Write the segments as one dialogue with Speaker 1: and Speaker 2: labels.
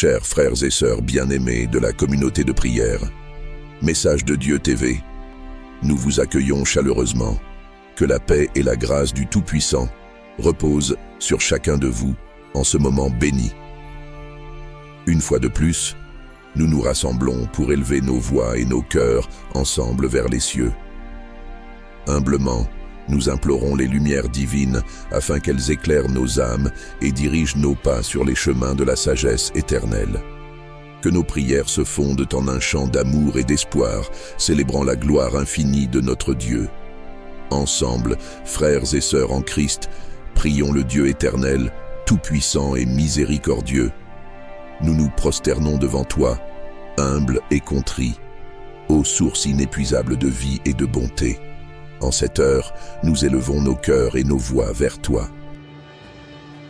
Speaker 1: Chers frères et sœurs bien-aimés de la communauté de prière, Message de Dieu TV, nous vous accueillons chaleureusement. Que la paix et la grâce du Tout-Puissant reposent sur chacun de vous en ce moment béni. Une fois de plus, nous nous rassemblons pour élever nos voix et nos cœurs ensemble vers les cieux. Humblement, nous implorons les lumières divines afin qu'elles éclairent nos âmes et dirigent nos pas sur les chemins de la sagesse éternelle. Que nos prières se fondent en un chant d'amour et d'espoir, célébrant la gloire infinie de notre Dieu. Ensemble, frères et sœurs en Christ, prions le Dieu éternel, tout-puissant et miséricordieux. Nous nous prosternons devant toi, humbles et contrits, ô source inépuisable de vie et de bonté. En cette heure, nous élevons nos cœurs et nos voix vers toi.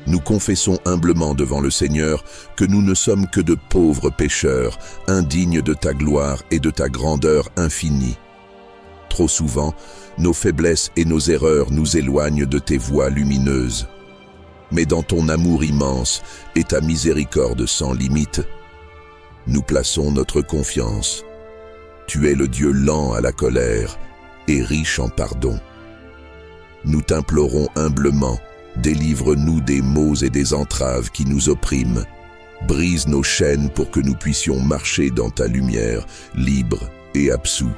Speaker 1: Nous confessons humblement devant le Seigneur que nous ne sommes que de pauvres pécheurs, indignes de ta gloire et de ta grandeur infinie. Trop souvent, nos faiblesses et nos erreurs nous éloignent de tes voies lumineuses. Mais dans ton amour immense et ta miséricorde sans limite, nous plaçons notre confiance. Tu es le Dieu lent à la colère et riche en pardon. Nous t'implorons humblement, délivre-nous des maux et des entraves qui nous oppriment. Brise nos chaînes pour que nous puissions marcher dans ta lumière, libres et absous.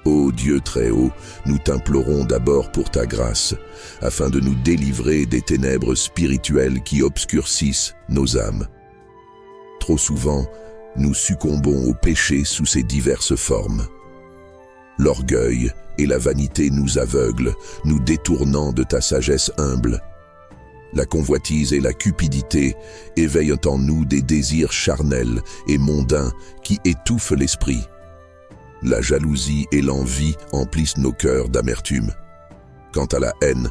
Speaker 1: Ô Dieu très haut, nous t'implorons d'abord pour ta grâce, afin de nous délivrer des ténèbres spirituelles qui obscurcissent nos âmes. Trop souvent, nous succombons au péché sous ses diverses formes. L'orgueil et la vanité nous aveuglent, nous détournant de ta sagesse humble. La convoitise et la cupidité éveillent en nous des désirs charnels et mondains qui étouffent l'esprit. La jalousie et l'envie emplissent nos cœurs d'amertume. Quant à la haine,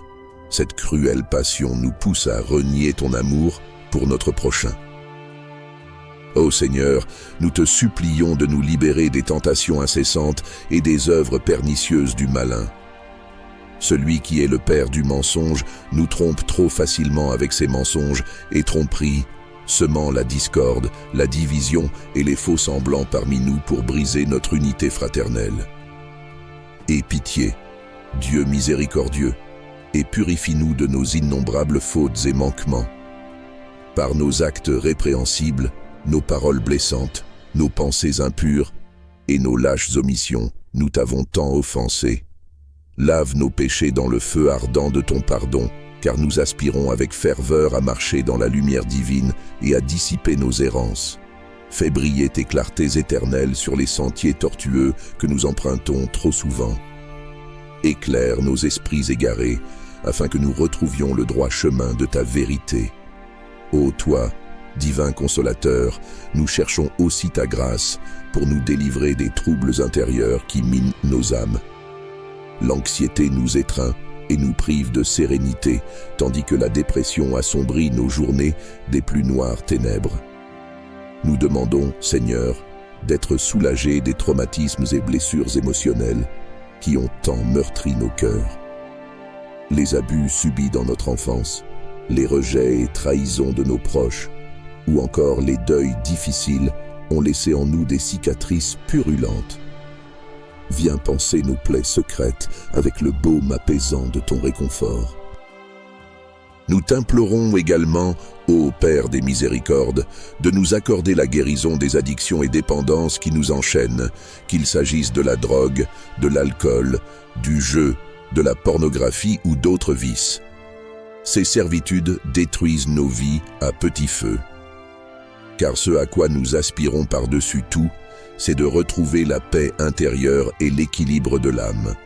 Speaker 1: cette cruelle passion nous pousse à renier ton amour pour notre prochain. Ô Seigneur, nous te supplions de nous libérer des tentations incessantes et des œuvres pernicieuses du malin. Celui qui est le père du mensonge nous trompe trop facilement avec ses mensonges et tromperies, semant la discorde, la division et les faux semblants parmi nous pour briser notre unité fraternelle. Aie pitié, Dieu miséricordieux, et purifie-nous de nos innombrables fautes et manquements. Par nos actes répréhensibles, nos paroles blessantes, nos pensées impures et nos lâches omissions, nous t'avons tant offensé. Lave nos péchés dans le feu ardent de ton pardon, car nous aspirons avec ferveur à marcher dans la lumière divine et à dissiper nos errances. Fais briller tes clartés éternelles sur les sentiers tortueux que nous empruntons trop souvent. Éclaire nos esprits égarés, afin que nous retrouvions le droit chemin de ta vérité. Ô toi, divin consolateur, nous cherchons aussi ta grâce pour nous délivrer des troubles intérieurs qui minent nos âmes. L'anxiété nous étreint et nous prive de sérénité, tandis que la dépression assombrit nos journées des plus noires ténèbres. Nous demandons, Seigneur, d'être soulagés des traumatismes et blessures émotionnelles qui ont tant meurtri nos cœurs. Les abus subis dans notre enfance, les rejets et trahisons de nos proches, ou encore les deuils difficiles ont laissé en nous des cicatrices purulentes. Viens panser nos plaies secrètes avec le baume apaisant de ton réconfort. Nous t'implorons également, ô Père des miséricordes, de nous accorder la guérison des addictions et dépendances qui nous enchaînent, qu'il s'agisse de la drogue, de l'alcool, du jeu, de la pornographie ou d'autres vices. Ces servitudes détruisent nos vies à petit feu. Car ce à quoi nous aspirons par-dessus tout, c'est de retrouver la paix intérieure et l'équilibre de l'âme.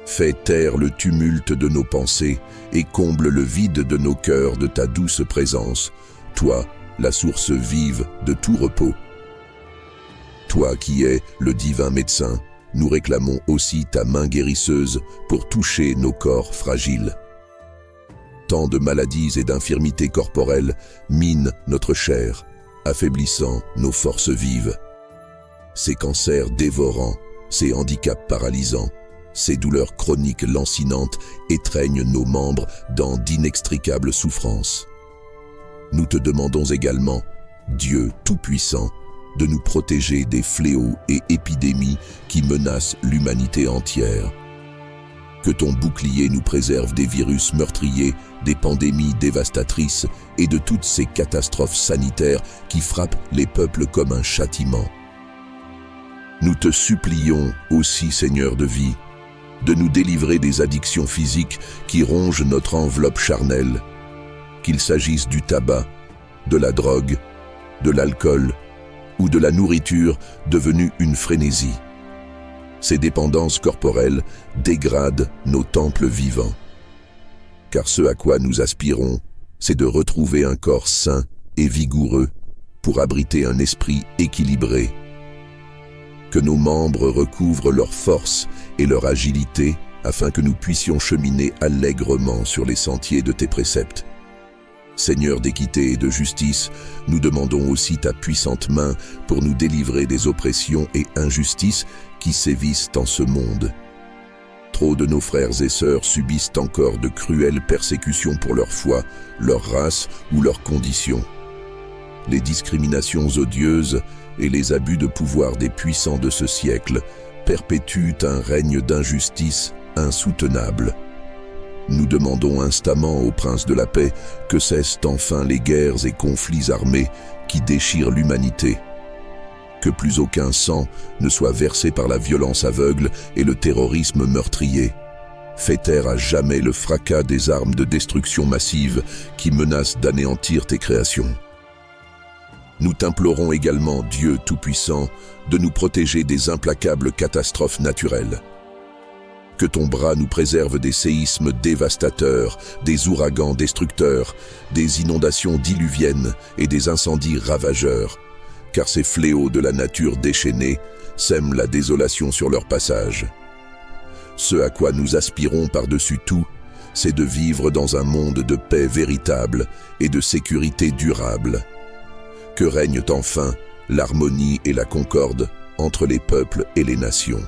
Speaker 1: Fais taire le tumulte de nos pensées et comble le vide de nos cœurs de ta douce présence, toi, la source vive de tout repos. Toi qui es le divin médecin, nous réclamons aussi ta main guérisseuse pour toucher nos corps fragiles. Tant de maladies et d'infirmités corporelles minent notre chair, affaiblissant nos forces vives. Ces cancers dévorants, ces handicaps paralysants, ces douleurs chroniques lancinantes étreignent nos membres dans d'inextricables souffrances. Nous te demandons également, Dieu Tout-Puissant, de nous protéger des fléaux et épidémies qui menacent l'humanité entière. Que ton bouclier nous préserve des virus meurtriers, des pandémies dévastatrices et de toutes ces catastrophes sanitaires qui frappent les peuples comme un châtiment. Nous te supplions aussi, Seigneur de vie, de nous délivrer des addictions physiques qui rongent notre enveloppe charnelle, qu'il s'agisse du tabac, de la drogue, de l'alcool ou de la nourriture devenue une frénésie. Ces dépendances corporelles dégradent nos temples vivants. Car ce à quoi nous aspirons, c'est de retrouver un corps sain et vigoureux pour abriter un esprit équilibré. Que nos membres recouvrent leur force et leur agilité afin que nous puissions cheminer allègrement sur les sentiers de tes préceptes. Seigneur d'équité et de justice, nous demandons aussi ta puissante main pour nous délivrer des oppressions et injustices qui sévissent en ce monde. Trop de nos frères et sœurs subissent encore de cruelles persécutions pour leur foi, leur race ou leur condition. Les discriminations odieuses et les abus de pouvoir des puissants de ce siècle perpétuent un règne d'injustice insoutenable. Nous demandons instamment au Prince de la Paix que cessent enfin les guerres et conflits armés qui déchirent l'humanité. Que plus aucun sang ne soit versé par la violence aveugle et le terrorisme meurtrier. Fais taire à jamais le fracas des armes de destruction massive qui menacent d'anéantir tes créations. Nous t'implorons également, Dieu Tout-Puissant, de nous protéger des implacables catastrophes naturelles. Que ton bras nous préserve des séismes dévastateurs, des ouragans destructeurs, des inondations diluviennes et des incendies ravageurs, car ces fléaux de la nature déchaînée sèment la désolation sur leur passage. Ce à quoi nous aspirons par-dessus tout, c'est de vivre dans un monde de paix véritable et de sécurité durable. Que règnent enfin l'harmonie et la concorde entre les peuples et les nations.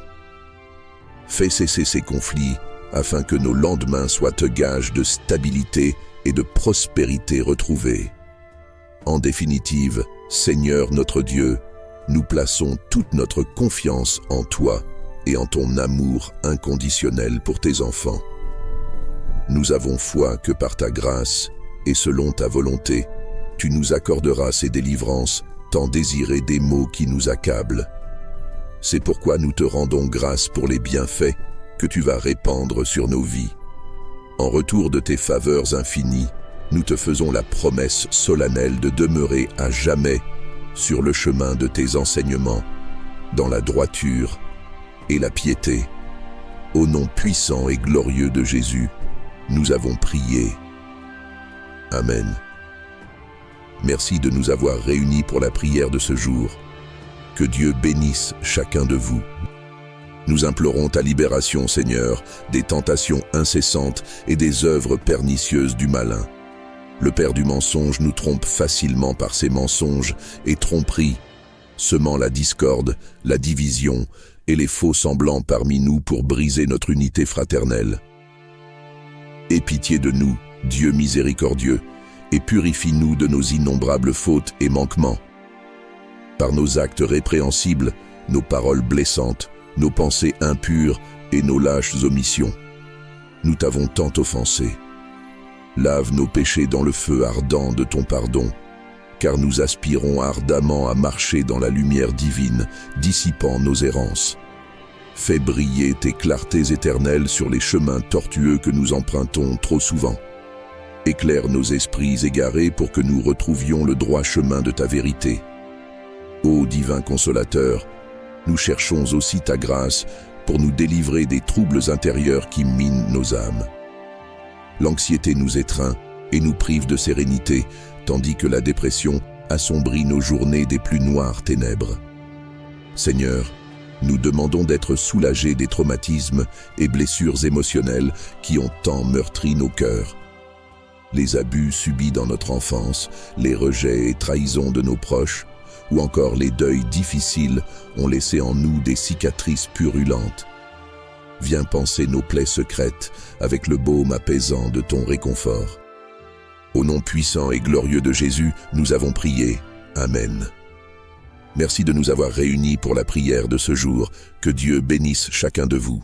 Speaker 1: Fais cesser ces conflits afin que nos lendemains soient gages de stabilité et de prospérité retrouvée. En définitive, Seigneur notre Dieu, nous plaçons toute notre confiance en toi et en ton amour inconditionnel pour tes enfants. Nous avons foi que par ta grâce et selon ta volonté, tu nous accorderas ces délivrances tant désirées des maux qui nous accablent. C'est pourquoi nous te rendons grâce pour les bienfaits que tu vas répandre sur nos vies. En retour de tes faveurs infinies, nous te faisons la promesse solennelle de demeurer à jamais sur le chemin de tes enseignements, dans la droiture et la piété. Au nom puissant et glorieux de Jésus, nous avons prié. Amen. Merci de nous avoir réunis pour la prière de ce jour. Que Dieu bénisse chacun de vous. Nous implorons ta libération, Seigneur, des tentations incessantes et des œuvres pernicieuses du malin. Le père du mensonge nous trompe facilement par ses mensonges et tromperies, semant la discorde, la division et les faux semblants parmi nous pour briser notre unité fraternelle. Aie pitié de nous, Dieu miséricordieux, et purifie-nous de nos innombrables fautes et manquements. Par nos actes répréhensibles, nos paroles blessantes, nos pensées impures et nos lâches omissions. Nous t'avons tant offensé. Lave nos péchés dans le feu ardent de ton pardon, car nous aspirons ardemment à marcher dans la lumière divine, dissipant nos errances. Fais briller tes clartés éternelles sur les chemins tortueux que nous empruntons trop souvent. Éclaire nos esprits égarés pour que nous retrouvions le droit chemin de ta vérité. Ô divin consolateur, nous cherchons aussi ta grâce pour nous délivrer des troubles intérieurs qui minent nos âmes. L'anxiété nous étreint et nous prive de sérénité, tandis que la dépression assombrit nos journées des plus noires ténèbres. Seigneur, nous demandons d'être soulagés des traumatismes et blessures émotionnelles qui ont tant meurtri nos cœurs. Les abus subis dans notre enfance, les rejets et trahisons de nos proches, ou encore les deuils difficiles ont laissé en nous des cicatrices purulentes. Viens panser nos plaies secrètes avec le baume apaisant de ton réconfort. Au nom puissant et glorieux de Jésus, nous avons prié. Amen. Merci de nous avoir réunis pour la prière de ce jour. Que Dieu bénisse chacun de vous.